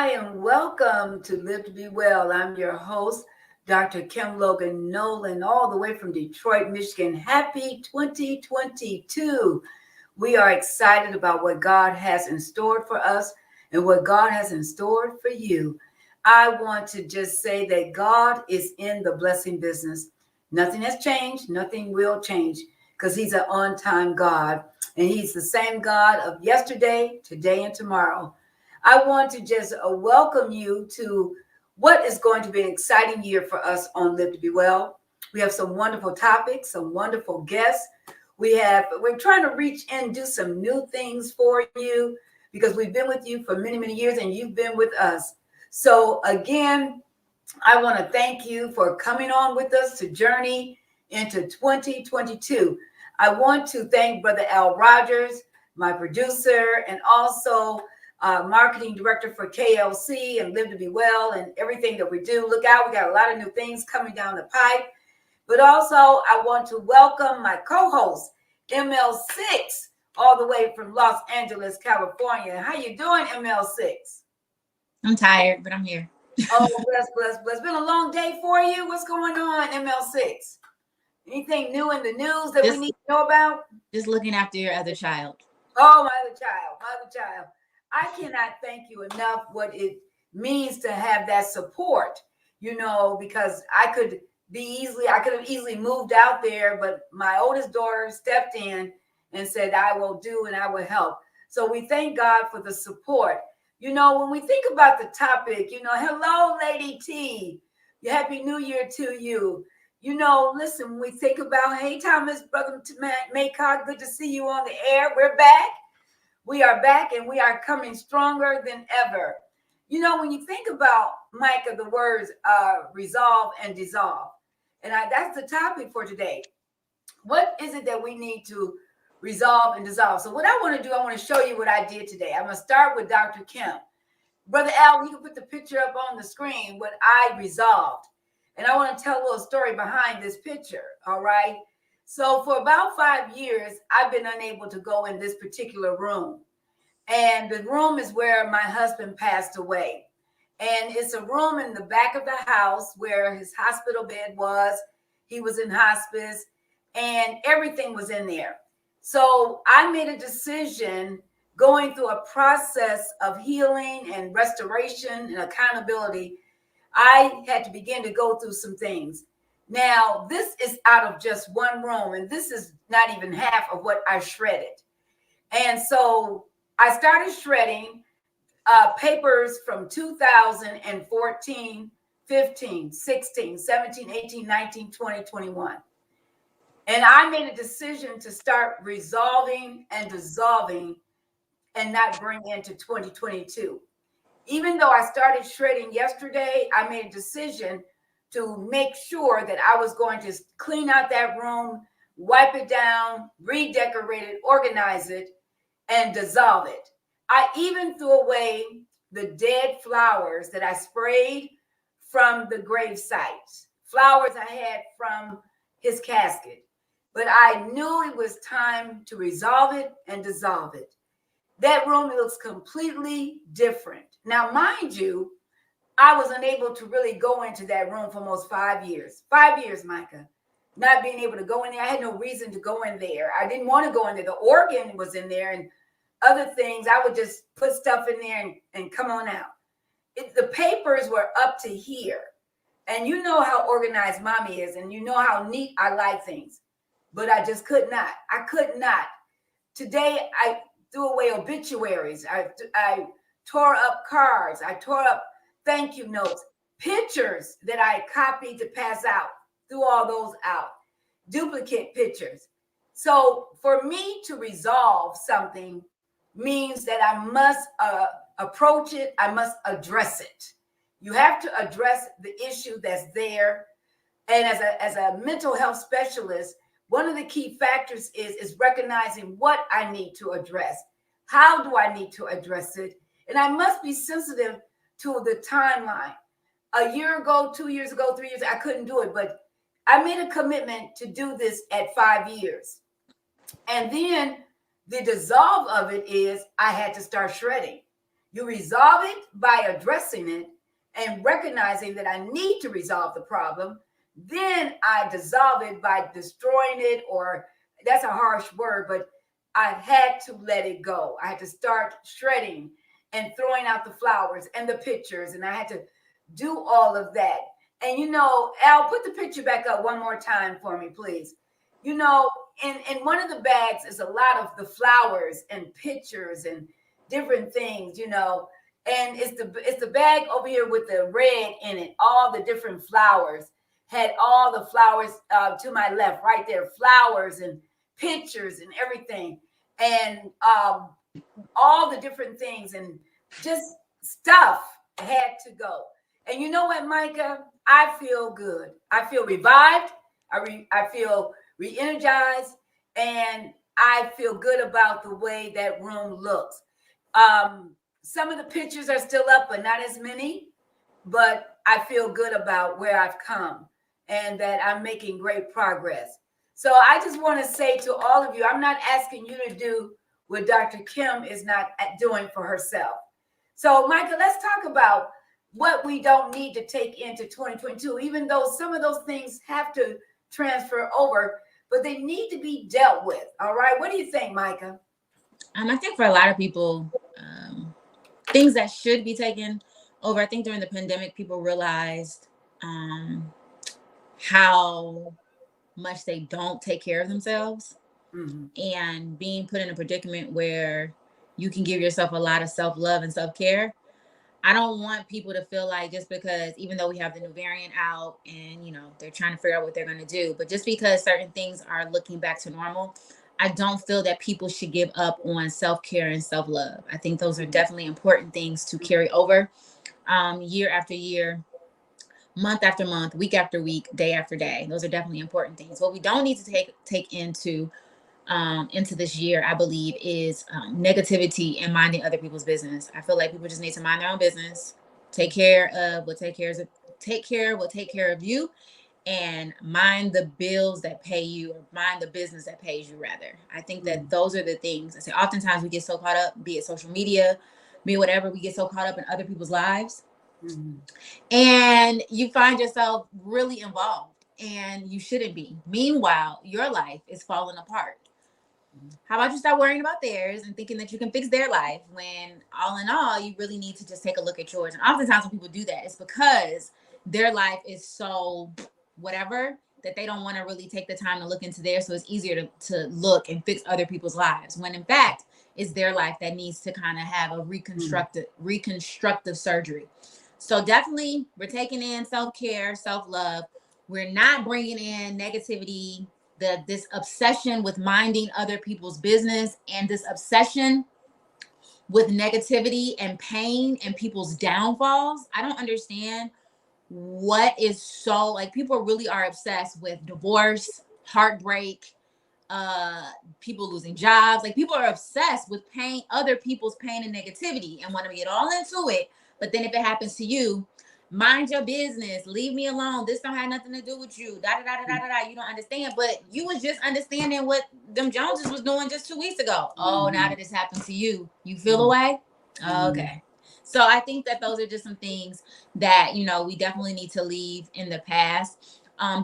Hi, and welcome to Live to Be Well. I'm your host, Dr. Kim Logan-Nowlin, all the way from Detroit, Michigan. Happy 2022. We are excited about what God has in store for us and what God has in store for you. I want to just say that God is in the blessing business. Nothing has changed, nothing will change because He's an on time God. And He's the same God of yesterday, today, and tomorrow. I want to just welcome you to what is going to be an exciting year for us on Live to Be Well. We have some wonderful topics, some wonderful guests. We're trying to reach and do some new things for you because we've been with you for many, many years and you've been with us. So again, I want to thank you for coming on with us to journey into 2022. I want to thank Brother Al Rogers, my producer, and also marketing director for KLC and Live to Be Well and everything that we do. Look out, we got a lot of new things coming down the pipe. But also, I want to welcome my co-host, ML6, all the way from Los Angeles, California. How you doing, ML6? I'm tired, but I'm here. Oh, bless. It's been a long day for you. What's going on, ML6? Anything new in the news that we need to know about? Just looking after your other child. Oh, my other child. I cannot thank you enough what it means to have that support, because I could have easily moved out there, but my oldest daughter stepped in and said, I will do and I will help. So we thank God for the support. When we think about the topic, hello, Lady T. Happy New Year to you. Listen, we think about, hey, Thomas, Brother Micha, good to see you on the air. We're back. We are back and we are coming stronger than ever. When you think about, Micah, the words resolve and dissolve, and that's the topic for today. What is it that we need to resolve and dissolve? So what I want to do, I want to show you what I did today. I'm going to start with Dr. Kim. Brother Al, you can put the picture up on the screen, what I resolved. And I want to tell a little story behind this picture, all right? So for about 5 years, I've been unable to go in this particular room. And the room is where my husband passed away. And it's a room in the back of the house where his hospital bed was. He was in hospice and everything was in there. So I made a decision going through a process of healing and restoration and accountability. I had to begin to go through some things. Now, this is out of just one room, and this is not even half of what I shredded. And so I started shredding papers from 2014, 15, 16, 17, 18, 19, 20, 21. And I made a decision to start resolving and dissolving and not bring into 2022. Even though I started shredding yesterday, I made a decision to make sure that I was going to clean out that room, wipe it down, redecorate it, organize it, and dissolve it. I even threw away the dead flowers that I sprayed from the grave sites, flowers I had from his casket. But I knew it was time to resolve it and dissolve it. That room looks completely different. Now, mind you, I was unable to really go into that room for almost 5 years. 5 years, Micah, not being able to go in there. I had no reason to go in there. I didn't want to go in there. The organ was in there and other things. I would just put stuff in there and come on out. The papers were up to here. And you know how organized mommy is, and you know how neat I like things. But I just could not. I could not. Today, I threw away obituaries. I tore up cards. I tore up thank you notes, pictures that I copied to pass out, threw all those out, duplicate pictures. So for me to resolve something means that I must approach it. I must address it. You have to address the issue that's there. And as a mental health specialist, one of the key factors is recognizing what I need to address. How do I need to address it? And I must be sensitive to the timeline. A year ago, 2 years ago, 3 years, I couldn't do it, but I made a commitment to do this at 5 years. And then the dissolve of it is I had to start shredding. You resolve it by addressing it and recognizing that I need to resolve the problem. Then I dissolve it by destroying it, or that's a harsh word, but I had to let it go. I had to start shredding and throwing out the flowers and the pictures, and I had to do all of that. And Al, put the picture back up one more time for me, please. In one of the bags is a lot of the flowers and pictures and different things, and it's the bag over here with the red in it, all the different flowers. Had all the flowers to my left, right there, flowers and pictures and everything, and all the different things, and just stuff had to go. And you know what, Micha? I feel good. I feel revived. I feel re-energized, and I feel good about the way that room looks. Some of the pictures are still up, but not as many. But I feel good about where I've come and that I'm making great progress. So I just want to say to all of you, I'm not asking you to do what Dr. Kim is not doing for herself. So, Micha, let's talk about what we don't need to take into 2022, even though some of those things have to transfer over, but they need to be dealt with. All right. What do you think, Micha? I think for a lot of people, things that should be taken over, I think during the pandemic, people realized how much they don't take care of themselves, and being put in a predicament where you can give yourself a lot of self-love and self-care. I don't want people to feel like just because, even though we have the new variant out and, they're trying to figure out what they're going to do, but just because certain things are looking back to normal, I don't feel that people should give up on self-care and self-love. I think those are definitely important things to carry over year after year, month after month, week after week, day after day. Those are definitely important things. What we don't need to take into this year, I believe, is negativity and minding other people's business. I feel like people just need to mind their own business, take care of what take care of you, and mind the bills that pay you, or mind the business that pays you, rather. I think that those are the things. I say oftentimes we get so caught up, be it social media, be it whatever, we get so caught up in other people's lives. And you find yourself really involved, and you shouldn't be. Meanwhile, your life is falling apart. How about you start worrying about theirs and thinking that you can fix their life, when all in all, you really need to just take a look at yours. And oftentimes when people do that, it's because their life is so whatever that they don't want to really take the time to look into theirs. So it's easier to look and fix other people's lives, when in fact it's their life that needs to kind of have a reconstructive surgery. So definitely we're taking in self-care, self-love. We're not bringing in negativity, this obsession with minding other people's business, and this obsession with negativity and pain and people's downfalls. I don't understand what is so, like, people really are obsessed with divorce, heartbreak, people losing jobs. Like, people are obsessed with pain, other people's pain and negativity, and want to get all into it. But then if it happens to you, mind your business, leave me alone. This don't have nothing to do with you. You don't understand. But you was just understanding what them Joneses was doing just 2 weeks ago. Oh, now that it's happened to you, you feel away? Okay. So I think that those are just some things that, we definitely need to leave in the past.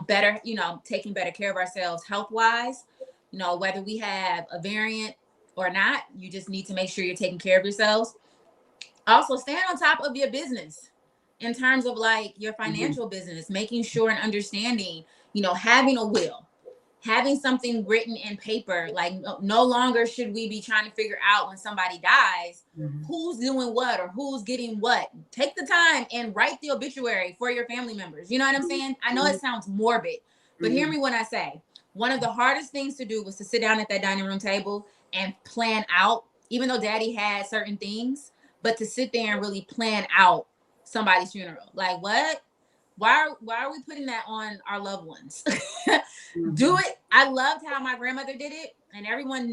Better, taking better care of ourselves health-wise. Whether we have a variant or not, you just need to make sure you're taking care of yourselves. Also, stand on top of your business in terms of like your financial business, making sure and understanding, having a will, having something written in paper. Like, no longer should we be trying to figure out when somebody dies, who's doing what or who's getting what. Take the time and write the obituary for your family members. You know what I'm saying? I know it sounds morbid, but hear me when I say, one of the hardest things to do was to sit down at that dining room table and plan out, even though daddy had certain things, but to sit there and really plan out somebody's funeral. Like, what? Why are we putting that on our loved ones? Do it. I loved how my grandmother did it, and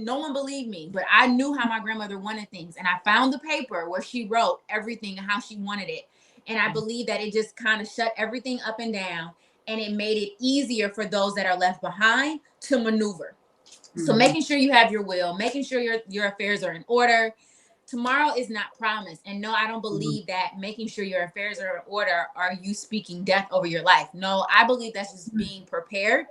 no one believed me, but I knew how my grandmother wanted things. And I found the paper where she wrote everything and how she wanted it. And I believe that it just kind of shut everything up and down, and it made it easier for those that are left behind to maneuver. So making sure you have your will, making sure your affairs are in order, tomorrow is not promised. And no, I don't believe that making sure your affairs are in order are you speaking death over your life. No, I believe that's just being prepared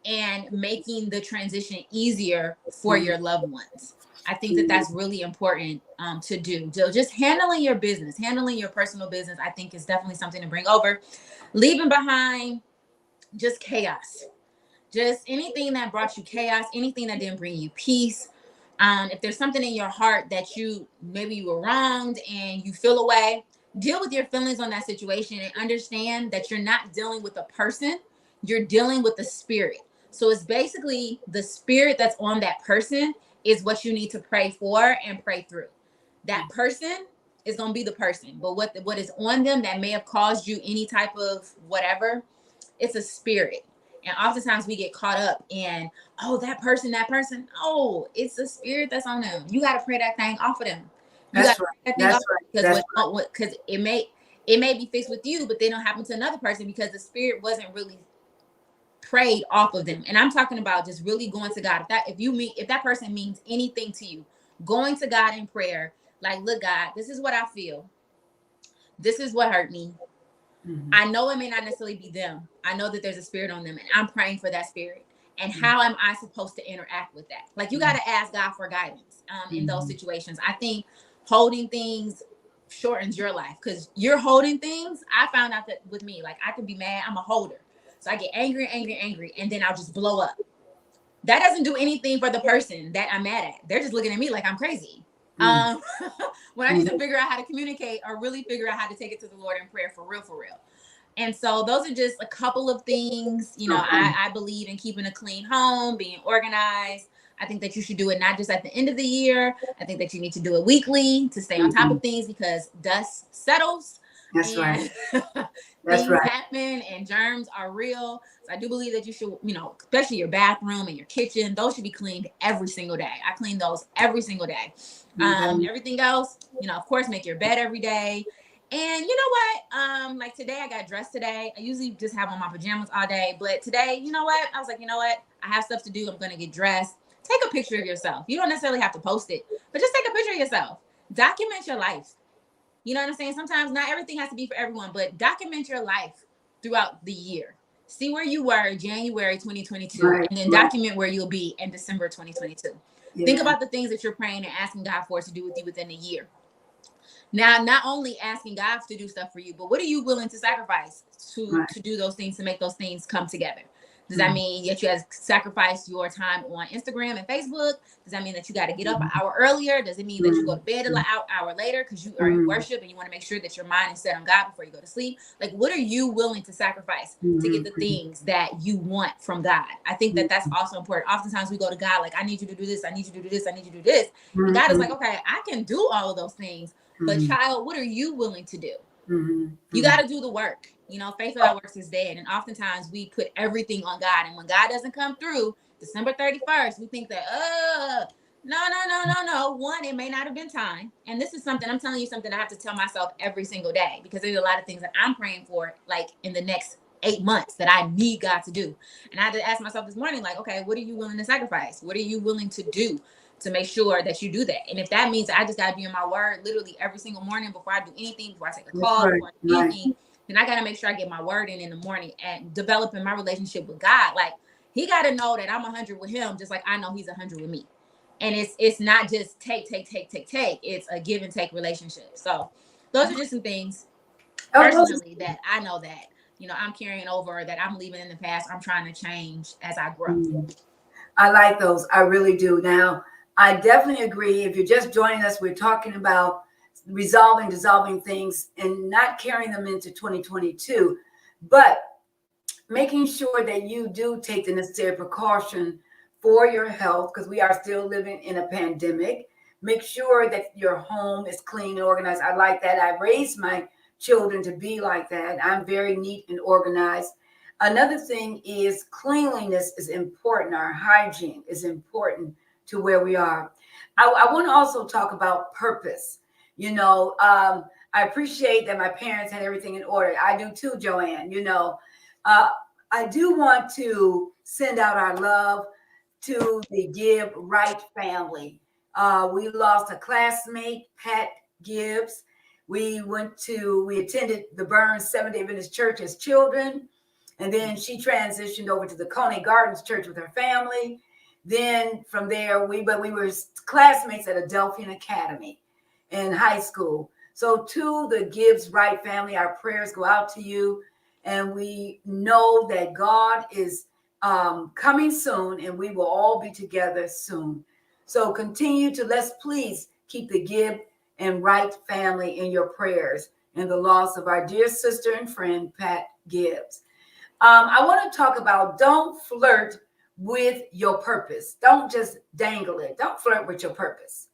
and making the transition easier for your loved ones. I think that that's really important to do. So just handling your business, handling your personal business, I think is definitely something to bring over. Leaving behind just chaos, just anything that brought you chaos, anything that didn't bring you peace. If there's something in your heart that maybe you were wronged and you feel away, deal with your feelings on that situation and understand that you're not dealing with a person, you're dealing with the spirit. So it's basically the spirit that's on that person is what you need to pray for and pray through. That person is going to be the person, but what is on them that may have caused you any type of whatever, it's a spirit. And oftentimes we get caught up in, oh, that person. Oh, it's the spirit that's on them. You got to pray that thing off of them. That's right. That's right. Because it may be fixed with you, but they don't happen to another person because the spirit wasn't really prayed off of them. And I'm talking about just really going to God. If that person means anything to you, going to God in prayer, like, look, God, this is what I feel. This is what hurt me. I know it may not necessarily be them. I know that there's a spirit on them, and I'm praying for that spirit. And how am I supposed to interact with that? Like, you got to ask God for guidance in those situations. I think holding things shortens your life because you're holding things. I found out that with me, like, I can be mad. I'm a holder. So I get angry, and then I'll just blow up. That doesn't do anything for the person that I'm mad at. They're just looking at me like I'm crazy. When I need to figure out how to communicate or really figure out how to take it to the Lord in prayer for real. And so those are just a couple of things. I believe in keeping a clean home, being organized. I think that you should do it not just at the end of the year. I think that you need to do it weekly to stay on top of things because dust settles. That's right. Things happen and germs are real. So I do believe that you should, especially your bathroom and your kitchen, those should be cleaned every single day. I clean those every single day. Everything else, of course, make your bed every day. And you know what? Like today, I got dressed today. I usually just have on my pajamas all day. But today, you know what? I was like, I have stuff to do. I'm going to get dressed. Take a picture of yourself. You don't necessarily have to post it, but just take a picture of yourself. Document your life. You know what I'm saying? Sometimes not everything has to be for everyone, but document your life throughout the year. See where you were January 2022, and then document where you'll be in December 2022. Yeah. Think about the things that you're praying and asking God for to do with you within a year. Now, not only asking God to do stuff for you, but what are you willing to sacrifice to do those things, to make those things come together? Does that mean that you have to sacrifice your time on Instagram and Facebook? Does that mean that you got to get up an hour earlier? Does it mean that you go to bed an hour later because you are in worship and you want to make sure that your mind is set on God before you go to sleep? Like, what are you willing to sacrifice to get the things that you want from God? I think that that's also important. Oftentimes we go to God like, I need you to do this. I need you to do this. I need you to do this. And God is like, okay, I can do all of those things. But child, what are you willing to do? You got to do the work. Faith without works is dead. And oftentimes we put everything on God. And when God doesn't come through December 31st, we think that, no. One, it may not have been time. And this is something, I'm telling you something I have to tell myself every single day because there's a lot of things that I'm praying for, like in the next 8 months that I need God to do. And I had to ask myself this morning, like, okay, what are you willing to sacrifice? What are you willing to do to make sure that you do that? And if that means I just got to be in my word literally every single morning before I do anything, before I take a call, before I do anything, then I got to make sure I get my word in the morning and developing my relationship with God. Like, he got to know that I'm 100 with him, just like I know he's 100 with me. And it's not just take. It's a give and take relationship. So those are just some things personally that I know that, I'm carrying over, that I'm leaving in the past. I'm trying to change as I grow. I like those. I really do. Now, I definitely agree. If you're just joining us, we're talking about dissolving things and not carrying them into 2022, but making sure that you do take the necessary precaution for your health because we are still living in a pandemic. Make sure that your home is clean and organized. I like that. I raised my children to be like that. I'm very neat and organized. Another thing is cleanliness is important. Our hygiene is important to where we are. I want to also talk about purpose. I appreciate that my parents had everything in order. I do too, Joanne. I do want to send out our love to the Give Right family. We lost a classmate, Pat Gibbs. We attended the Burns Seventh-day Adventist Church as children. And then she transitioned over to the Coney Gardens Church with her family. Then from there, we were classmates at Adelphian Academy in high school. So to the Gibbs Wright family, our prayers go out to you. And we know that God is coming soon, and we will all be together soon. So continue to, let's please keep the Gibb and Wright family in your prayers and the loss of our dear sister and friend, Pat Gibbs. I want to talk about don't flirt with your purpose. Don't just dangle it. Don't flirt with your purpose.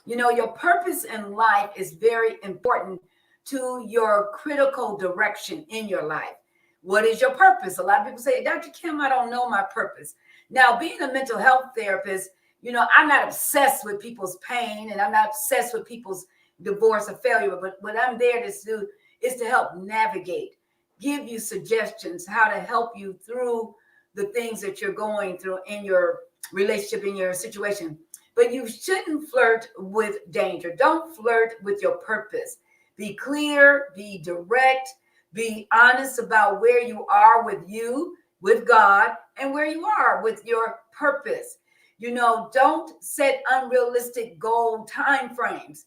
You know, your purpose in life is very important to your critical direction in your life. What is your purpose? A lot of people say, Dr. Kim, I don't know my purpose. Now, being a mental health therapist, you know, I'm not obsessed with people's pain and I'm not obsessed with people's divorce or failure, but what I'm there to do is to help navigate, give you suggestions how to help you through the things that you're going through in your relationship, in your situation. But you shouldn't flirt with danger. Don't flirt with your purpose. Be clear, be direct, be honest about where you are with you, with God, and where you are with your purpose. You know, don't set unrealistic goal time frames.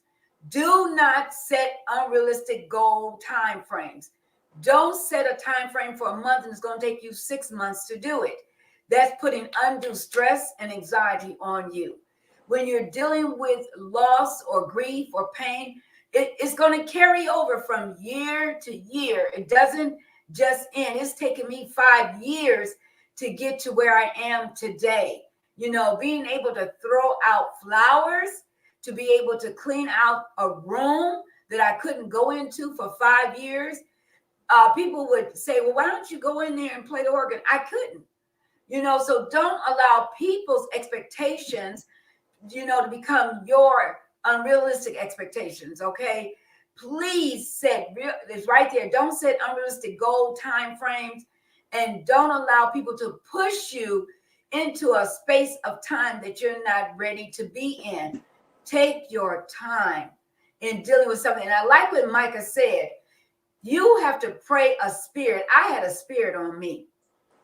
Do not set unrealistic goal time frames. Don't set a time frame for a month and it's going to take you 6 months to do it. That's putting undue stress and anxiety on you. When you're dealing with loss or grief or pain, it's going to carry over from year to year. It doesn't just end. It's taken me 5 years to get to where I am today. You know, being able to throw out flowers, to be able to clean out a room that I couldn't go into for 5 years. People would say, well, why don't you go in there and play the organ? I couldn't, you know, so don't allow people's expectations, you know, to become your unrealistic expectations. Okay. Please set it's right there. Don't set unrealistic goal time frames and don't allow people to push you into a space of time that you're not ready to be in. Take your time in dealing with something. And I like what Micha said. You have to pray a spirit. I had a spirit on me.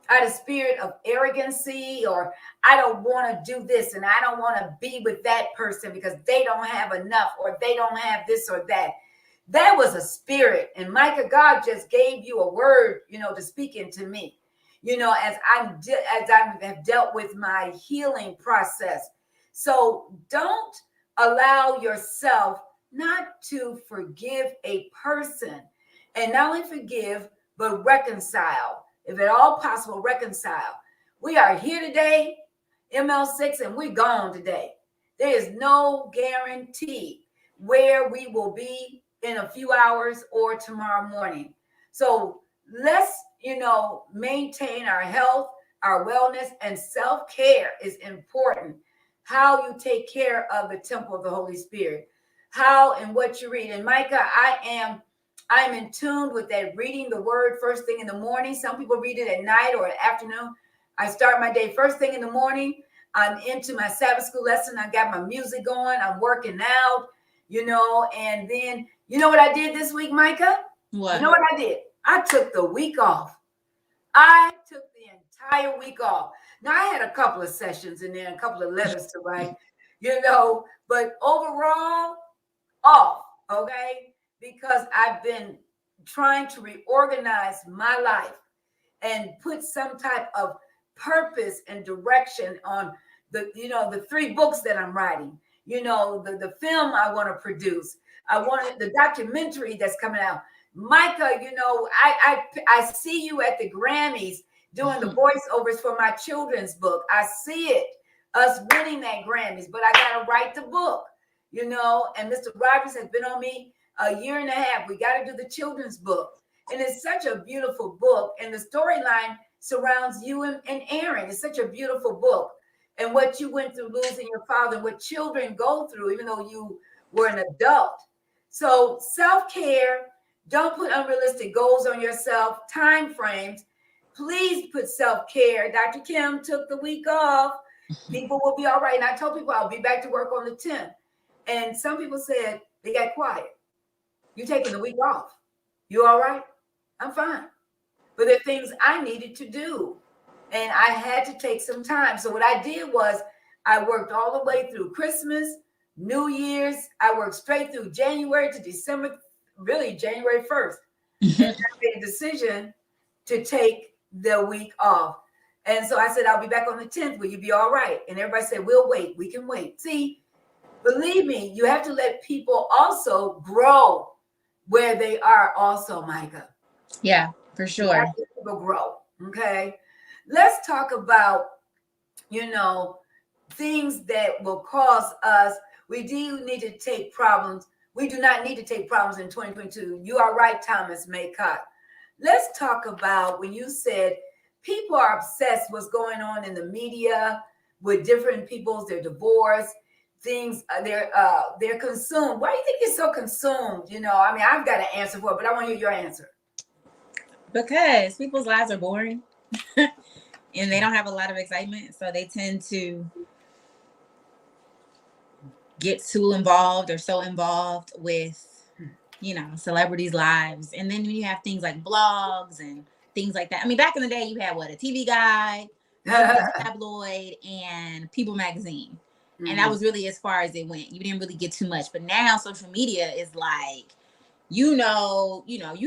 I had a spirit of arrogancy, or I don't want to do this and I don't want to be with that person because they don't have enough or they don't have this or that. That was a spirit. And Micha, God just gave you a word, you know, to speak into me, you know, as I have dealt with my healing process. So don't allow yourself not to forgive a person. And not only forgive, but reconcile. If at all possible, reconcile. We are here today, ML6, and we're gone today. There is no guarantee where we will be in a few hours or tomorrow morning. So let's, you know, maintain our health, our wellness, and self-care is important. How you take care of the temple of the Holy Spirit. How and what you read. And Micha, I'm in tune with that, reading the word first thing in the morning. Some people read it at night or afternoon. I start my day first thing in the morning. I'm into my Sabbath school lesson. I got my music going. I'm working out, you know, and then, you know what I did this week, Micha? What? You know what I did? I took the week off. I took the entire week off. Now, I had a couple of sessions in there, a couple of letters to write, you know, but overall, off, okay? Because I've been trying to reorganize my life and put some type of purpose and direction on the, you know, the 3 books that I'm writing, you know, the film I want to produce. I wanted the documentary that's coming out. Micha, you know, I see you at the Grammys doing the voiceovers for my children's book. I see it, us winning that Grammys, but I got to write the book, you know, and Mr. Rogers has been on me a year and a half. We got to do the children's book. And it's such a beautiful book. And the storyline surrounds you and Aaron. It's such a beautiful book. And what you went through losing your father, and what children go through, even though you were an adult. So self-care, don't put unrealistic goals on yourself, time frames. Please put self-care. Dr. Kim took the week off. People will be all right. And I told people I'll be back to work on the 10th. And some people said they got quiet. You're taking the week off. You all right? I'm fine. But there are things I needed to do. And I had to take some time. So what I did was I worked all the way through Christmas, New Year's. I worked straight through January to December, really January 1st. And I made a decision to take the week off. And so I said, I'll be back on the 10th. Will you be all right? And everybody said, we'll wait. We can wait. See, believe me, you have to let people also grow where they are also, Micha. Yeah, for sure. People grow. Okay. Let's talk about, things that will cause us. We do need to take problems. We do not need to take problems in 2022. You are right, Thomas Maycott. Let's talk about when you said people are obsessed what's going on in the media with different people's, their divorce, things, they're consumed. Why do you think you're so consumed? I've got an answer for it, but I want to hear your answer. Because people's lives are boring and they don't have a lot of excitement. So they tend to get too involved or so involved with, celebrities' lives. And then you have things like blogs and things like that. I mean, back in the day, you had a TV Guide, tabloid, and People magazine. Mm-hmm. And that was really as far as it went. You didn't really get too much. But now social media is like, you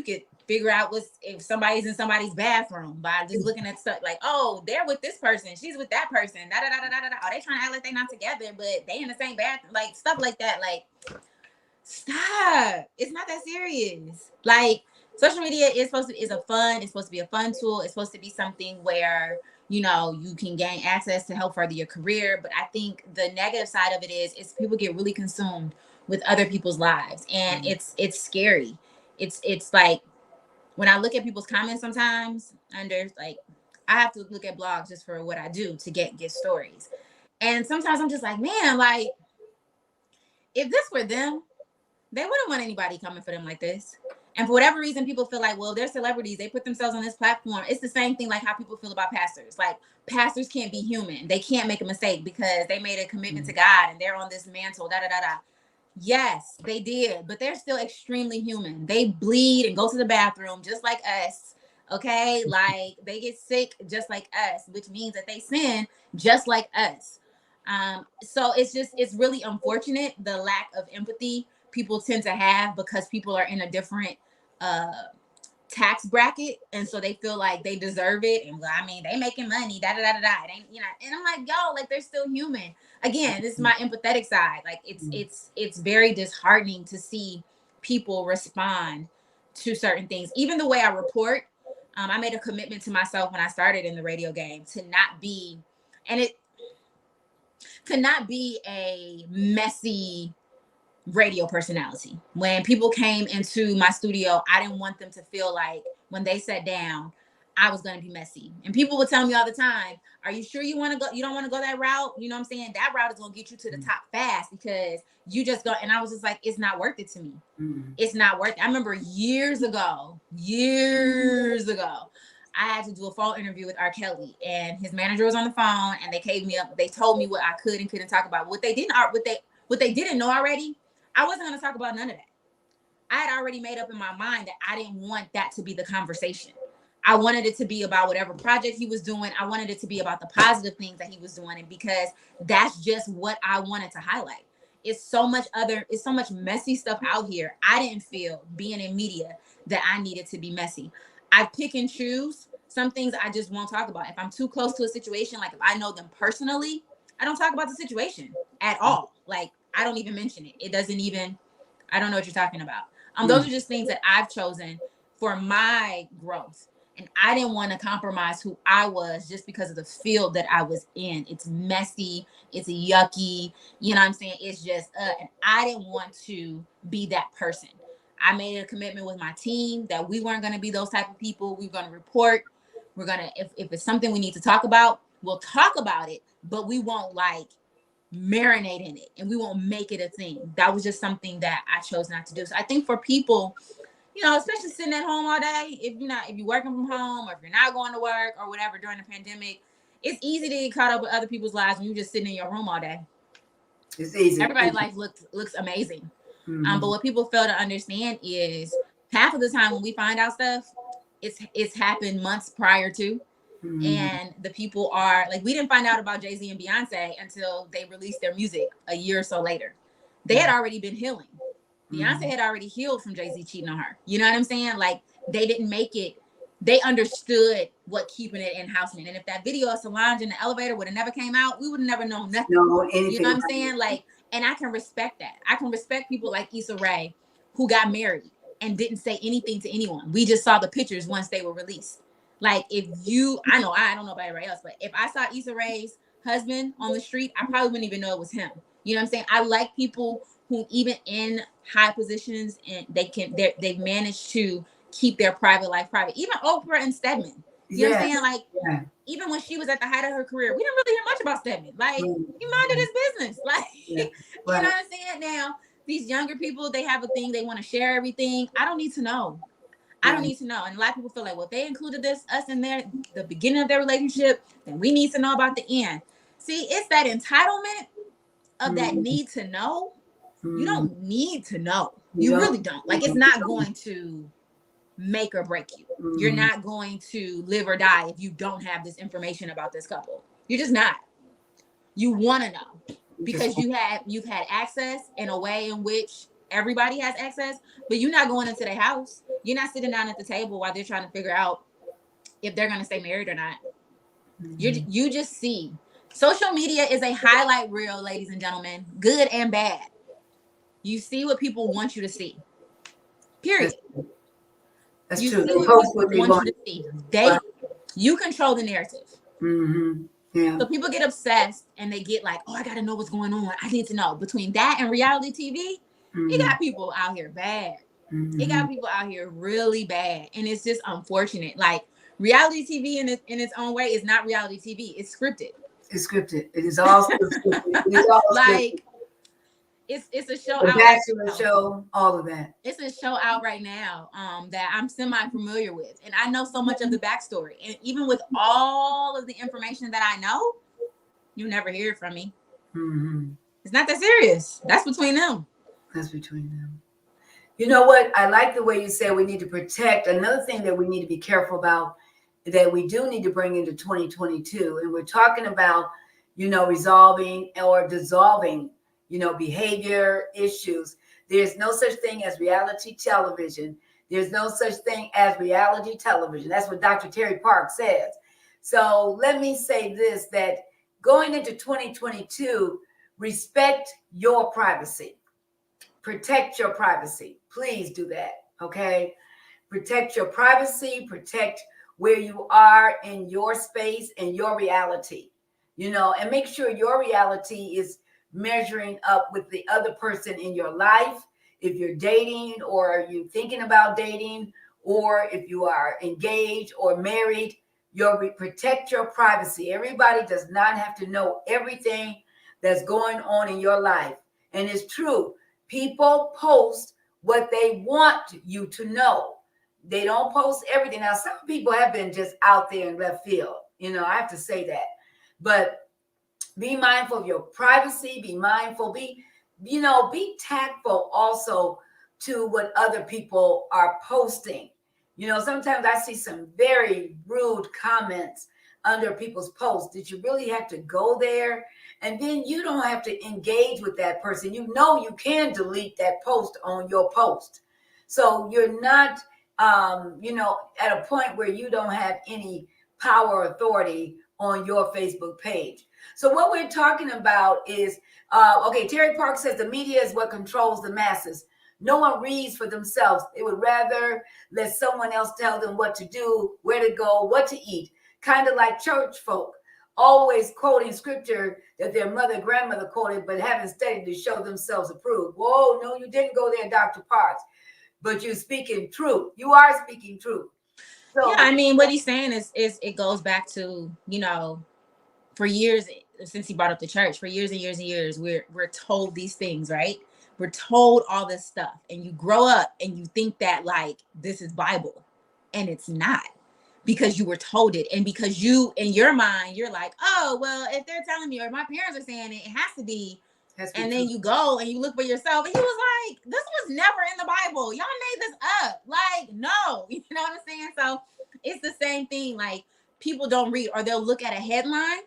could figure out if somebody's in somebody's bathroom by just looking at stuff like, oh, they're with this person, she's with that person, da da da da da da. Oh, they trying to act like they're not together, but they in the same bathroom, like stuff like that. Like, stop! It's not that serious. Like, social media is supposed to be a fun tool. It's supposed to be something where you can gain access to help further your career. But I think the negative side of it is people get really consumed with other people's lives, and it's scary. It's like, when I look at people's comments sometimes under, like, I have to look at blogs just for what I do to get stories. And sometimes I'm just like, man, like, if this were them, they wouldn't want anybody coming for them like this. And for whatever reason, people feel like, well, they're celebrities. They put themselves on this platform. It's the same thing like how people feel about pastors. Like, pastors can't be human. They can't make a mistake because they made a commitment to God and they're on this mantle, da da da da. Yes, they did, but they're still extremely human. They bleed and go to the bathroom just like us. Okay, like, they get sick just like us, which means that they sin just like us. So it's really unfortunate, the lack of empathy people tend to have, because people are in a different tax bracket, and so they feel like they deserve it. And they making money, da da da da da. It ain't, and I'm like, yo, like, they're still human. Again, this is my empathetic side. Like, it's very disheartening to see people respond to certain things. Even the way I report, I made a commitment to myself when I started in the radio game to not be a messy radio personality. When people came into my studio, I didn't want them to feel like when they sat down, I was going to be messy. And people would tell me all the time, are you sure you want to go? You don't want to go that route? You know what I'm saying? That route is going to get you to the top fast, because you just go. And I was just like, it's not worth it to me. It's not worth it. I remember years ago, I had to do a phone interview with R. Kelly, and his manager was on the phone, and they caved me up. They told me what I could and couldn't talk about. What they didn't know already, I wasn't going to talk about none of that. I had already made up in my mind that I didn't want that to be the conversation. I wanted it to be about whatever project he was doing. I wanted it to be about the positive things that he was doing, and because that's just what I wanted to highlight. It's so much messy stuff out here. I didn't feel, being in media, that I needed to be messy. I pick and choose. Some things I just won't talk about. If I'm too close to a situation, like if I know them personally, I don't talk about the situation at all. Like, I don't even mention it. I don't know what you're talking about. Those are just things that I've chosen for my growth. And I didn't want to compromise who I was just because of the field that I was in. It's messy. It's yucky. You know what I'm saying? It's just, and I didn't want to be that person. I made a commitment with my team that we weren't going to be those type of people. We were going to report. We're going to, if it's something we need to talk about, we'll talk about it, but we won't marinate in it, and we won't make it a thing. That was just something that I chose not to do. So I think for people, especially sitting at home all day, if you're working from home, or if you're not going to work or whatever during the pandemic, it's easy to get caught up with other people's lives when you're just sitting in your room all day. It's easy. Everybody's life looks amazing. Mm-hmm. But what people fail to understand is half of the time when we find out stuff, it's happened months prior to. Mm-hmm. And the people are like, we didn't find out about Jay-Z and Beyonce until they released their music a year or so later. They had already been healing. Beyonce had already healed from Jay-Z cheating on her. You know what I'm saying? Like, they didn't make it. They understood what keeping it in house meant. And if that video of Solange in the elevator would have never came out, we would have never known nothing. No, anything. You know what I'm saying? Like, and I can respect that. I can respect people like Issa Rae who got married and didn't say anything to anyone. We just saw the pictures once they were released. Like, if you, I don't know about everybody else, but if I saw Issa Rae's husband on the street, I probably wouldn't even know it was him. You know what I'm saying? I like people who, even in high positions, and they've managed to keep their private life private. Even Oprah and Stedman. You know what I'm saying? Like, even when she was at the height of her career, we didn't really hear much about Stedman. Like, he minded his business. Like, you know what I'm saying? Now, these younger people, they have a thing, they want to share everything. I don't need to know. I don't need to know. And a lot of people feel like, well, if they included us in the beginning of their relationship, then we need to know about the end. See, it's that entitlement of that need to know. You don't need to know. You really don't. Like, it's not going to make or break you. You're not going to live or die if you don't have this information about this couple. You're just not. You want to know because you've had access in a way in which everybody has access, but you're not going into their house. You're not sitting down at the table while they're trying to figure out if they're going to stay married or not. You just see. Social media is a highlight reel, ladies and gentlemen, good and bad. You see what people want you to see. Period. That's you true. See what people want you to see. You control the narrative. Yeah. So people get obsessed and they get like, oh, I got to know what's going on. I need to know. Between that and reality TV, it got people out here bad. It got people out here really bad. And it's just unfortunate. Like, reality TV in its own way is not reality TV. It's scripted. It's scripted. It is all scripted. It is all like, it's a show out. The Bachelor show, all of that. It's a show out right now that I'm semi-familiar with. And I know so much of the backstory. And even with all of the information that I know, you never hear from me. It's not that serious. That's between them. That's between them. You know what? I like the way you said we need to protect. Another thing that we need to be careful about, that we do need to bring into 2022. And we're talking about, resolving or dissolving, behavior issues. There's no such thing as reality television. There's no such thing as reality television. That's what Dr. Terry Park says. So let me say this, that going into 2022, respect your privacy. Protect your privacy. Please do that, okay? Protect your privacy. Protect where you are in your space and your reality, and make sure your reality is measuring up with the other person in your life. If you're dating or you're thinking about dating, or if you are engaged or married, protect your privacy. Everybody does not have to know everything that's going on in your life. And it's true. People post what they want you to know. They don't post everything. Now, some people have been just out there in left field. I have to say that. But be mindful of your privacy. Be mindful. Be tactful also to what other people are posting. Sometimes I see some very rude comments under people's posts. Did you really have to go there? And then you don't have to engage with that person. You can delete that post on your post. So you're not, at a point where you don't have any power or authority on your Facebook page. So what we're talking about is, Terry Park says the media is what controls the masses. No one reads for themselves. They would rather let someone else tell them what to do, where to go, what to eat. Kind of like church folk, always quoting scripture that their grandmother quoted, but haven't studied to show themselves approved. Whoa, no, you didn't go there, Dr. Parks. But you're speaking truth. You are speaking truth. So, yeah, I mean, what he's saying is it goes back to, for years, since he brought up the church, for years and years and years, we're told these things, right? We're told all this stuff, and you grow up and you think that like this is Bible, and it's not. because you were told it, and because you, in your mind, you're like, oh, well, if they're telling me or my parents are saying it, it has to be. And then you go and you look for yourself, and he was like, this was never in the Bible. Y'all made this up. Like, no, you know what I'm saying? So it's the same thing. Like, people don't read, or they'll look at a headline.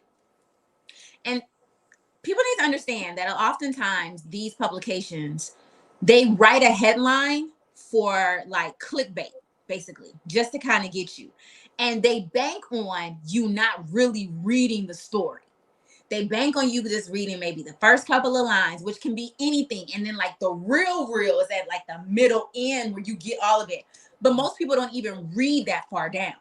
And people need to understand that oftentimes these publications, they write a headline for like clickbait, basically, just to kind of get you. And they bank on you not really reading the story. They bank on you just reading maybe the first couple of lines, which can be anything. And then like the real is at like the middle end where you get all of it. But most people don't even read that far down.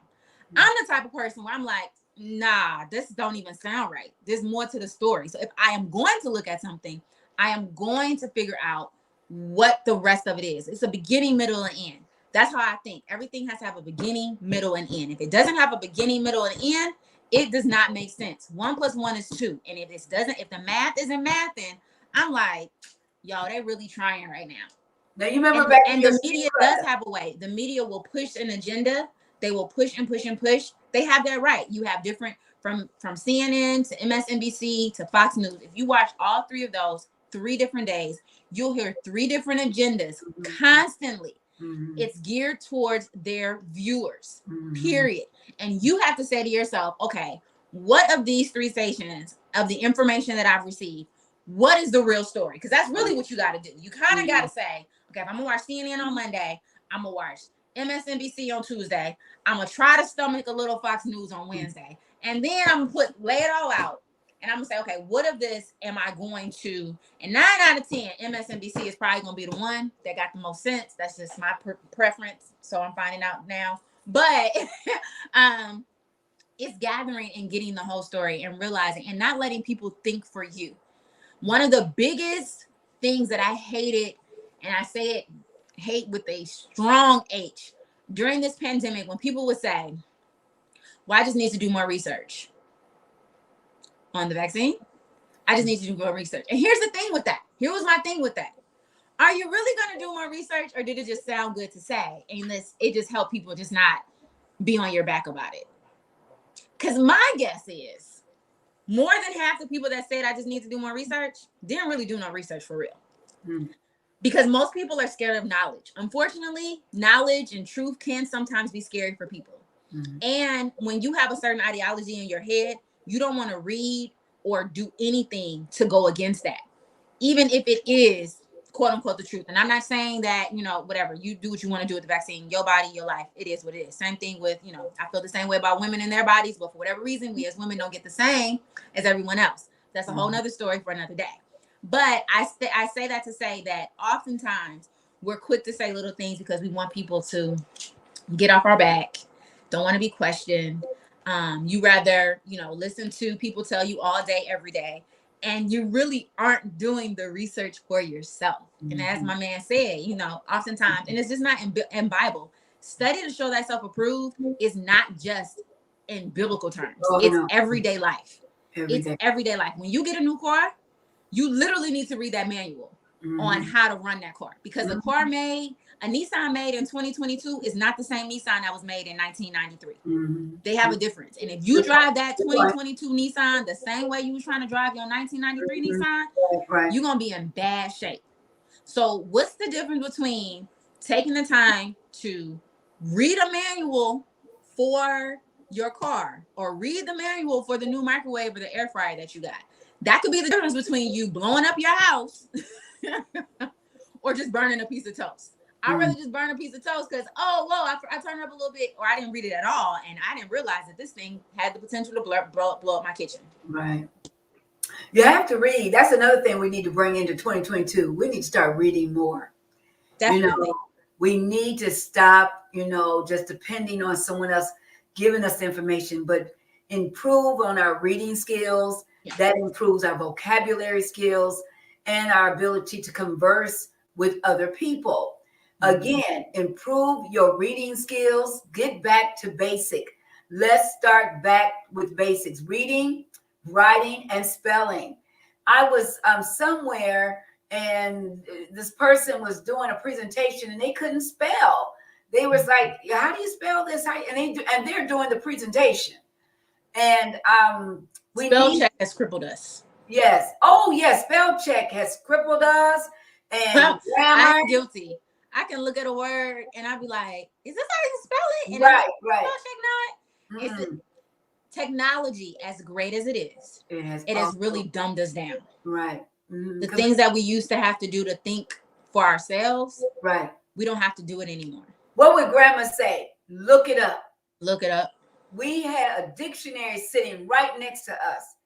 I'm the type of person where I'm like, nah, this don't even sound right. There's more to the story. So if I am going to look at something, I am going to figure out what the rest of it is. It's a beginning, middle, and end. That's how I think. Everything has to have a beginning, middle, and end. If it doesn't have a beginning, middle, and end, it does not make sense. 1 + 1 is 2. And if the math isn't mathing, I'm like, y'all, they really trying right now. Now you remember the media does have a way. The media will push an agenda. They will push and push and push. They have that right. You have different from CNN to MSNBC to Fox News. If you watch all 3 of those 3 different days, you'll hear 3 different agendas constantly. It's geared towards their viewers, period. And you have to say to yourself, okay, what of these 3 stations, of the information that I've received, what is the real story? Because that's really what you got to do. You kind of got to say, okay, if I'm going to watch CNN on Monday, I'm going to watch MSNBC on Tuesday. I'm going to try to stomach a little Fox News on Wednesday. And then I'm going to lay it all out. And I'm going to say, okay, what of this am I going to? And 9 out of 10, MSNBC is probably going to be the one that got the most sense. That's just my preference. So I'm finding out now. But it's gathering and getting the whole story and realizing and not letting people think for you. One of the biggest things that I hated, and I say it, hate with a strong H, during this pandemic, when people would say, well, I just need to do more research on the vaccine. I just need to do more research. And here's the thing with that. Here was my thing with that. Are you really going to do more research, or did it just sound good to say? And it just helped people just not be on your back about it? Because my guess is more than half the people that said I just need to do more research didn't really do no research for real. Because most people are scared of knowledge. Unfortunately, knowledge and truth can sometimes be scary for people. And when you have a certain ideology in your head, you don't want to read or do anything to go against that, even if it is quote unquote the truth. And I'm not saying that, whatever, you do what you want to do with the vaccine, your body, your life, it is what it is. Same thing with, I feel the same way about women and their bodies, but for whatever reason, we as women don't get the same as everyone else. That's a whole nother story for another day. But I say that to say that oftentimes we're quick to say little things because we want people to get off our back, don't want to be questioned. You rather, listen to people tell you all day, every day, and you really aren't doing the research for yourself. And as my man said, oftentimes, and it's just not in Bible, study to show thyself approved is not just in biblical terms. It's everyday life. Everyday life. When you get a new car, you literally need to read that manual on how to run that car, because the car a Nissan made in 2022 is not the same Nissan that was made in 1993. They have a difference. And if you drive that 2022 Nissan the same way you was trying to drive your 1993 Nissan, you're going to be in bad shape. So what's the difference between taking the time to read a manual for your car or read the manual for the new microwave or the air fryer that you got? That could be the difference between you blowing up your house or just burning a piece of toast. I'd rather just burn a piece of toast because, I turned up a little bit, or I didn't read it at all, and I didn't realize that this thing had the potential to blow up my kitchen. Right. You have to read. That's another thing we need to bring into 2022. We need to start reading more. Definitely. We need to stop, just depending on someone else giving us information, but improve on our reading skills. Yeah. That improves our vocabulary skills and our ability to converse with other people. Again, improve your reading skills. Get back to basic. Let's start back with basics. Reading, writing, and spelling. I was somewhere, and this person was doing a presentation, and they couldn't spell. They was like, how do you spell this? And they're doing the presentation. And spell check has crippled us. Yes. Oh, yes. Spell check has crippled us. And grammar. I'm guilty. I can look at a word and I'll be like, is this how you spell it? And right. Spell check not. It's technology, as great as it is, it has really dumbed us down. Right. The things that we used to have to do to think for ourselves, right, we don't have to do it anymore. What would grandma say? Look it up. Look it up. We had a dictionary sitting right next to us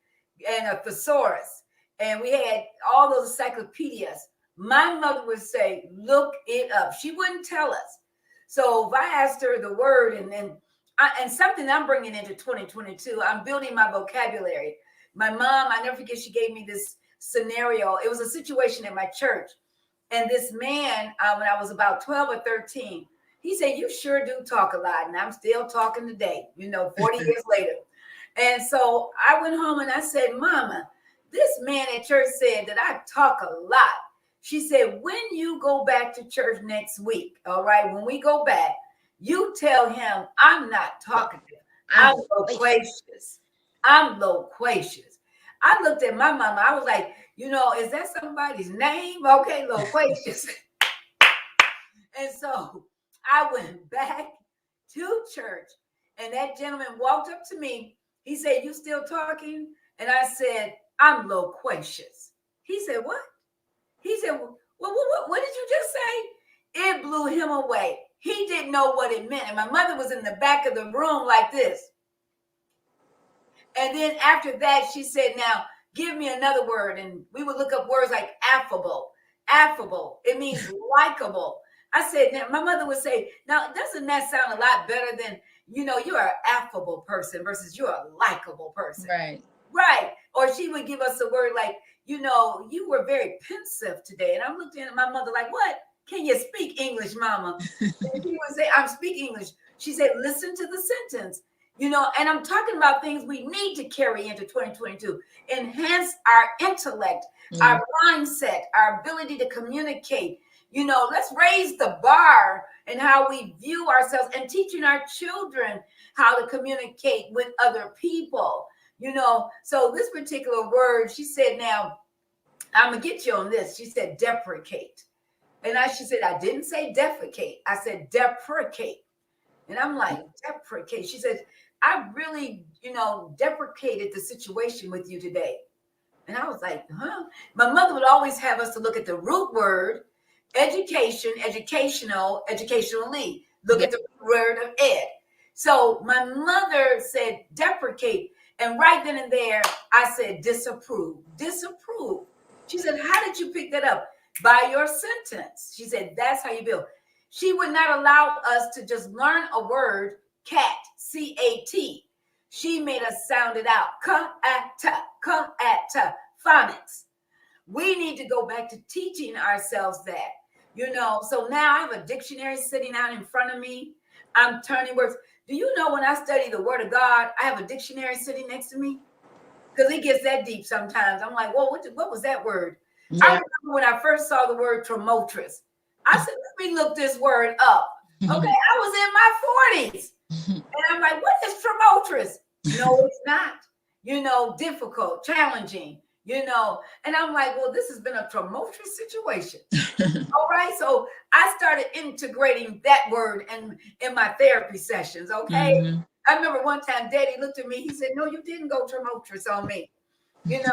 and a thesaurus, and we had all those encyclopedias. My mother would say, look it up. She wouldn't tell us. So if I asked her the word and something I'm bringing into 2022, I'm building my vocabulary. My mom, I never forget, she gave me this scenario. It was a situation at my church. And this man, when I was about 12 or 13, he said, you sure do talk a lot. And I'm still talking today, 40 years later. And so I went home and I said, Mama, this man at church said that I talk a lot. She said, when you go back to church next week, all right, when we go back, you tell him I'm not talkative. I'm loquacious. I'm loquacious. I looked at my mama. I was like, is that somebody's name? Okay, loquacious. And so I went back to church, and that gentleman walked up to me. He said, you still talking? And I said, I'm loquacious. He said, what? He said, well, what did you just say? It blew him away. He didn't know what it meant. And my mother was in the back of the room like this. And then after that, she said, now, give me another word. And we would look up words like affable. Affable. It means likable. I said, now, my mother would say, now, doesn't that sound a lot better than, you're an affable person versus you're a likable person. Right. Right. Or she would give us a word like, you were very pensive today. And I'm looking at my mother like, what? Can you speak English, Mama? And she would say, I'm speaking English. She said, listen to the sentence. And I'm talking about things we need to carry into 2022. Enhance our intellect, our mindset, our ability to communicate. Let's raise the bar in how we view ourselves and teaching our children how to communicate with other people. So this particular word, she said, now, I'm going to get you on this. She said, deprecate. And she said, I didn't say defecate. I said, deprecate. And I'm like, deprecate. She said, I really, deprecated the situation with you today. And I was like, huh? My mother would always have us to look at the root word, education, educational, educationally. Look at the word of ed. So my mother said, deprecate. And right then and there, I said, disapprove. Disapprove. She said, how did you pick that up? By your sentence. She said, that's how you build. She would not allow us to just learn a word, cat, C-A-T. She made us sound it out. Ka-at-ta, phonics. We need to go back to teaching ourselves that, So now I have a dictionary sitting out in front of me. I'm turning words. Do you know when I study the word of God, I have a dictionary sitting next to me? Because it gets that deep sometimes. I'm like, whoa, what was that word? Yeah. I remember when I first saw the word tremotrus. I said, let me look this word up. Okay, I was in my 40s. And I'm like, what is tremotrus? No, it's not. Difficult, challenging, And I'm like, well, this has been a tumultuous situation. All right. So I started integrating that word in my therapy sessions. Okay. Mm-hmm. I remember one time Daddy looked at me. He said, no, you didn't go tumultuous on me. And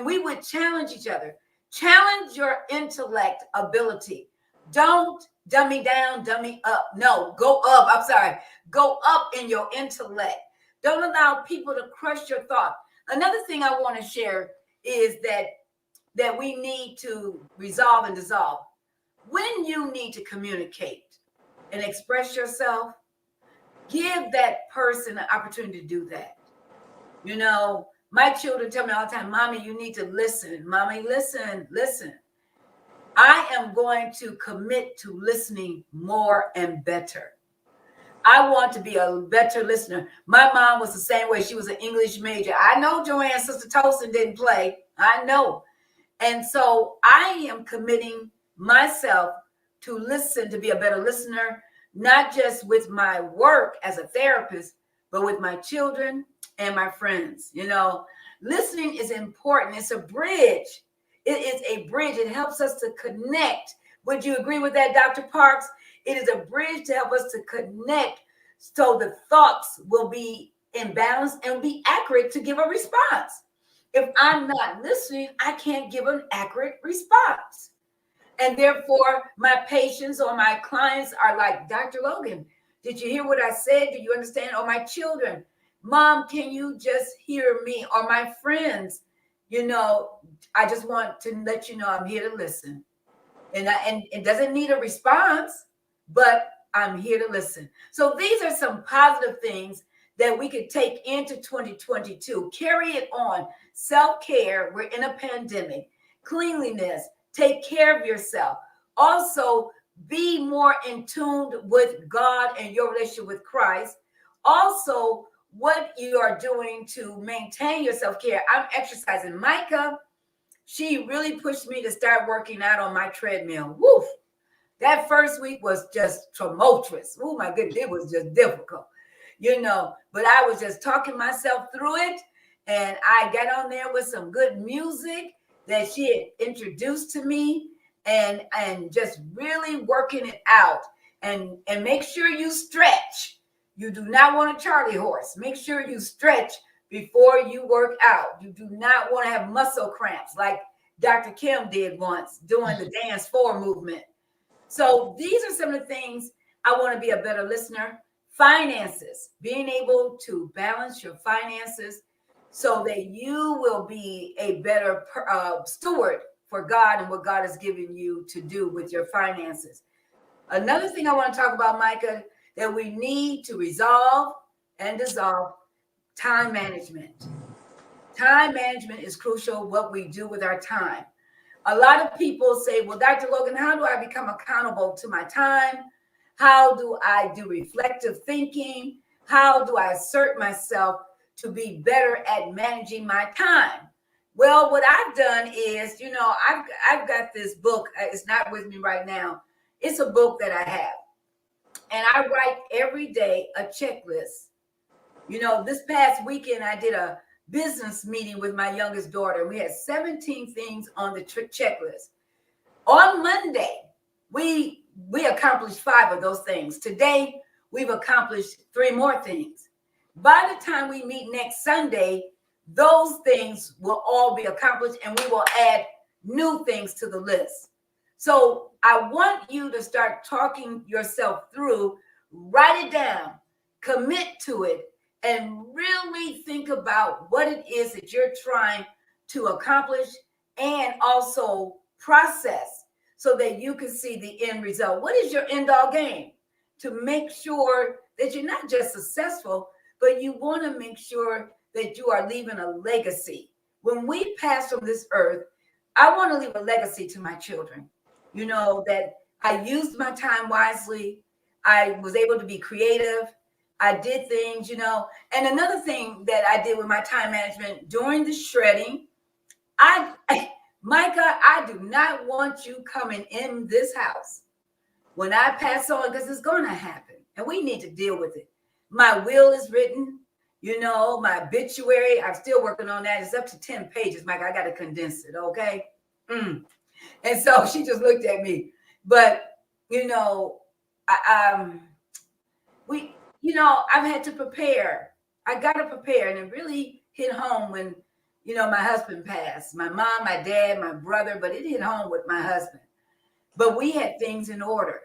we would challenge each other. Challenge your intellect ability. Don't dummy down, dummy up. No, go up. I'm sorry. Go up in your intellect. Don't allow people to crush your thought. Another thing I want to share is that we need to resolve and dissolve. When you need to communicate and express yourself, give that person an opportunity to do that. My children tell me all the time, Mommy, you need to listen. Mommy, listen. I am going to commit to listening more and better. I want to be a better listener. My mom was the same way. She was an English major. I know Joanne, Sister Tolson didn't play. I know. And so I am committing myself to listen, to be a better listener, not just with my work as a therapist, but with my children and my friends. Listening is important. It's a bridge. It is a bridge. It helps us to connect. Would you agree with that, Dr. Parks? It is a bridge to help us to connect so the thoughts will be in balance and be accurate to give a response. If I'm not listening, I can't give an accurate response. And therefore, my patients or my clients are like, Dr. Logan, did you hear what I said? Do you understand? Or my children, Mom, can you just hear me? Or my friends, I just want to let you know I'm here to listen. And it doesn't need a response, but I'm here to listen. So these are some positive things that we could take into 2022. Carry it on. Self-care. We're in a pandemic. Cleanliness. Take care of yourself. Also, be more in tune with God and your relationship with Christ. Also, what you are doing to maintain your self-care. I'm exercising. Micha, she really pushed me to start working out on my treadmill. Woof. That first week was just tumultuous. Oh my goodness, it was just difficult, but I was just talking myself through it. And I got on there with some good music that she had introduced to me, and just really working it out. And make sure you stretch. You do not want a Charlie horse. Make sure you stretch before you work out. You do not want to have muscle cramps like Dr. Kim did once doing the dance 4 movement. So these are some of the things I want to be a better listener. Finances, being able to balance your finances so that you will be a better steward for God and what God has given you to do with your finances. Another thing I want to talk about, Micha, that we need to resolve and dissolve: time management. Time management is crucial, what we do with our time. A lot of people say, well, Dr. Logan, how do I become accountable to my time? How do I do reflective thinking? How do I assert myself to be better at managing my time? Well, what I've done is, I've got this book. It's not with me right now. It's a book that I have. And I write every day a checklist. This past weekend, I did a business meeting with my youngest daughter. We had 17 things on the checklist. On Monday, we accomplished 5 of those things. Today, we've accomplished 3 more things. By the time we meet next Sunday, those things will all be accomplished, and we will add new things to the list. So I want you to start talking yourself through, write it down, commit to it, and really think about what it is that you're trying to accomplish, and also process so that you can see the end result. What is your end all game? To make sure that you're not just successful, but you want to make sure that you are leaving a legacy. When we pass from this earth, I want to leave a legacy to my children. That I used my time wisely. I was able to be creative. I did things, and another thing that I did with my time management during the shredding, Micha, I do not want you coming in this house when I pass on, because it's going to happen, and we need to deal with it. My will is written, my obituary, I'm still working on that. It's up to 10 pages, Micha. I got to condense it, okay? And so she just looked at me. But, I've had to prepare. I got to prepare. And it really hit home when, my husband passed. My mom, my dad, my brother, but it hit home with my husband. But we had things in order.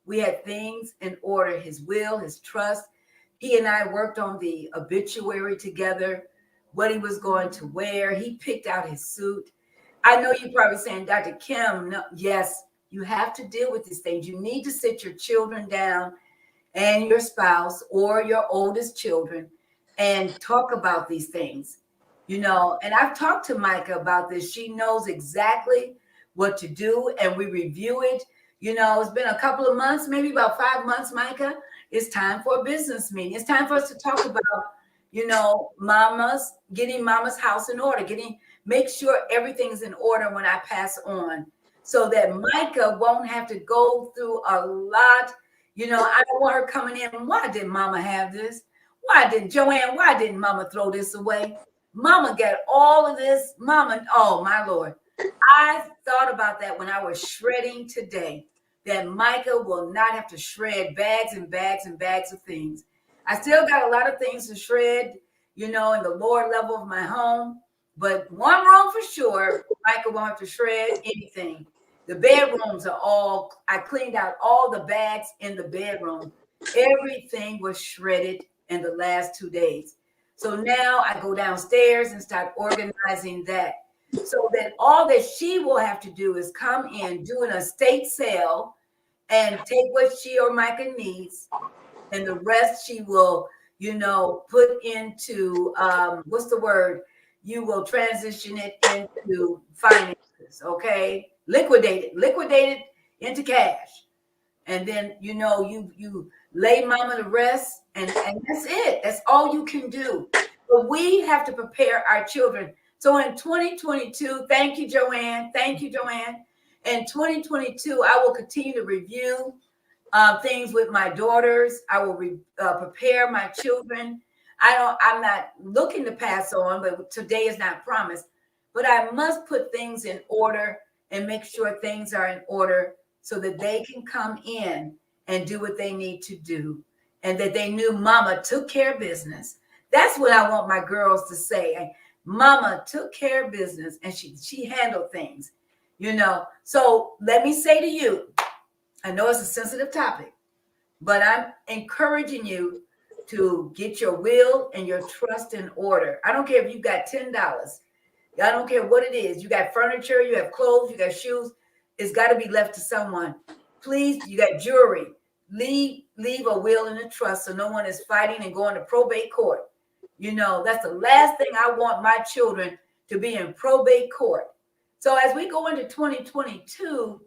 His will, his trust. He and I worked on the obituary together, what he was going to wear. He picked out his suit. I know you're probably saying, Dr. Kim, no, yes, you have to deal with these things. You need to sit your children down and your spouse or your oldest children and talk about these things, and I've talked to Micha about this. She knows exactly what to do, and we review it. It's been a couple of months, maybe about 5 months, Micha. It's time for a business meeting. It's time for us to talk about, getting mama's house in order, make sure everything's in order when I pass on. so that Micha won't have to go through a lot. I don't want her coming in. Why didn't mama have this? Why didn't mama throw this away? Mama got all of this. Mama, oh my Lord. I thought about that when I was shredding today, that Micha will not have to shred bags and bags and bags of things. I still got a lot of things to shred, in the lower level of my home. But one room for sure, Micha won't have to shred anything. The bedrooms I cleaned out all the bags in the bedroom. Everything was shredded in the last 2 days. So now I go downstairs and start organizing that, so that all that she will have to do is come in, do an estate sale, and take what she or Micha needs, and the rest she will, put into what's the word? You will transition it into finances, okay? Liquidate it into cash. And then you lay mama to rest, and that's it. That's all you can do. But we have to prepare our children. So in 2022, thank you, Joanne. In 2022, I will continue to review things with my daughters. I will prepare my children. I'm not looking to pass on, but today is not promised. But I must put things in order and make sure things are in order, so that they can come in and do what they need to do, and that they knew mama took care of business. That's what I want my girls to say. Mama took care of business, and she handled things, So let me say to you, I know it's a sensitive topic, but I'm encouraging you to get your will and your trust in order. I don't care if you got $10. I don't care what it is. You got furniture, you have clothes, you got shoes. It's got to be left to someone. Please, you got jewelry. Leave a will and a trust, so no one is fighting and going to probate court. That's the last thing I want my children to be in probate court. So as we go into 2022,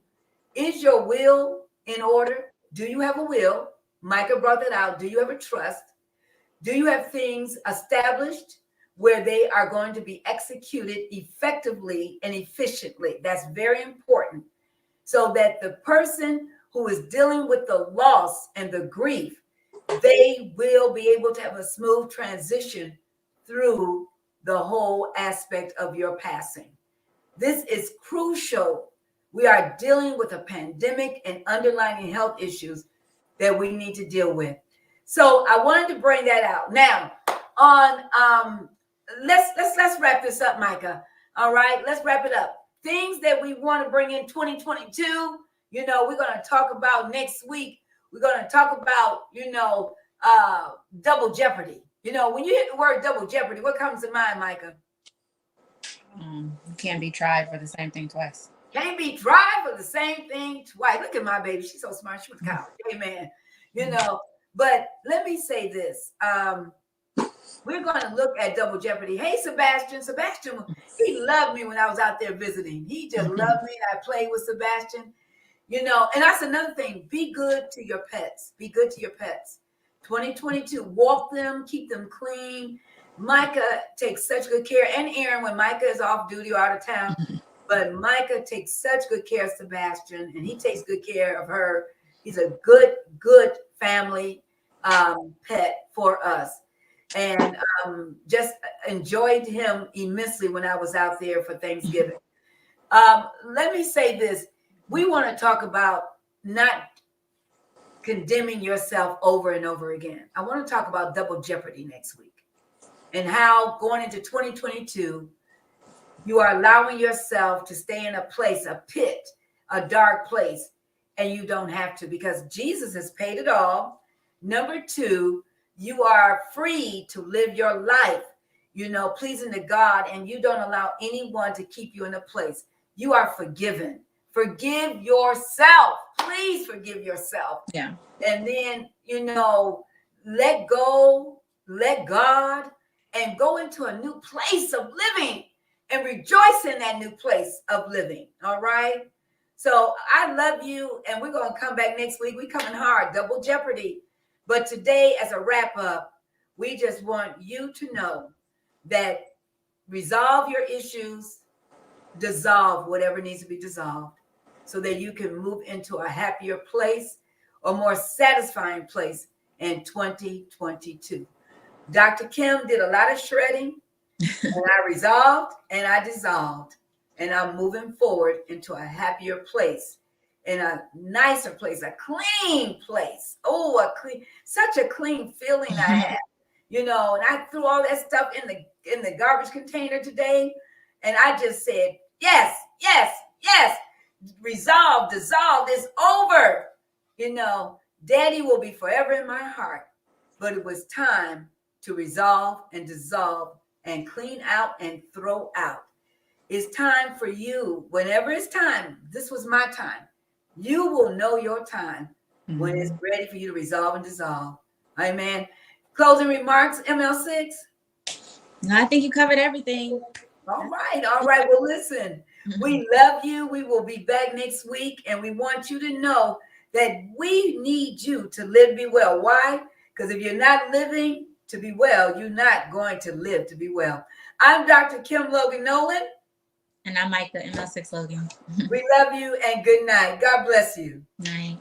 is your will in order? Do you have a will? Micha brought that out. Do you have a trust? Do you have things established where they are going to be executed effectively and efficiently? That's very important, so that the person who is dealing with the loss and the grief, they will be able to have a smooth transition through the whole aspect of your passing. This is crucial. We are dealing with a pandemic and underlying health issues that we need to deal with. So I wanted to bring that out. Now, on let's wrap this up, Micha. All right, let's wrap it up. Things that we want to bring in 2022. We're going to talk about next week. We're going to talk about, double jeopardy. When you hit the word double jeopardy, what comes to mind, Micha? You can't be tried for the same thing twice. Can't be tried for the same thing twice. Look at my baby. She's so smart. She was college. Amen. But let me say this. We're going to look at double jeopardy. Hey, Sebastian. Sebastian, he loved me when I was out there visiting. He just loved me. I played with Sebastian. And that's another thing. Be good to your pets. Be good to your pets. 2022, walk them, keep them clean. Micha takes such good care, and Aaron when Micha is off duty or out of town. But Micha takes such good care of Sebastian, and he takes good care of her. He's a good family pet for us. And just enjoyed him immensely when I was out there for Thanksgiving. Let me say this. We want to talk about not condemning yourself over and over again. I want to talk about double jeopardy next week, and how going into 2022, you are allowing yourself to stay in a place, a pit, a dark place, and you don't have to, because Jesus has paid it all. Number two, you are free to live your life, pleasing to God, and you don't allow anyone to keep you in a place. You are forgiven. Forgive yourself. Please forgive yourself. Yeah. And then, let go, let God, and go into a new place of living and rejoice in that new place of living. All right. So I love you. And we're going to come back next week. We're coming hard, double jeopardy. But today, as a wrap up, we just want you to know that resolve your issues, dissolve whatever needs to be dissolved. so that you can move into a happier place, a more satisfying place in 2022. Dr. Kim did a lot of shredding, and I resolved and I dissolved, and I'm moving forward into a happier place, in a nicer place, a clean place. Oh, such a clean feeling I have, and I threw all that stuff in the garbage container today, and I just said, yes, yes, yes, resolve, dissolve, it's over. Daddy will be forever in my heart, but it was time to resolve and dissolve and clean out and throw out. It's time for you, whenever it's time. This was my time. You will know your time when it's ready for you to resolve and dissolve. Amen. Closing remarks, ML6? No, I think you covered everything. All right. Well, listen, we love you. We will be back next week, and we want you to know that we need you to live, be well. Why? Because if you're not living to be well, you're not going to live to be well. I'm Dr. Kim Logan-Nowlin. And I'm Micha, ML6 Logan. We love you and good night. God bless you. Night.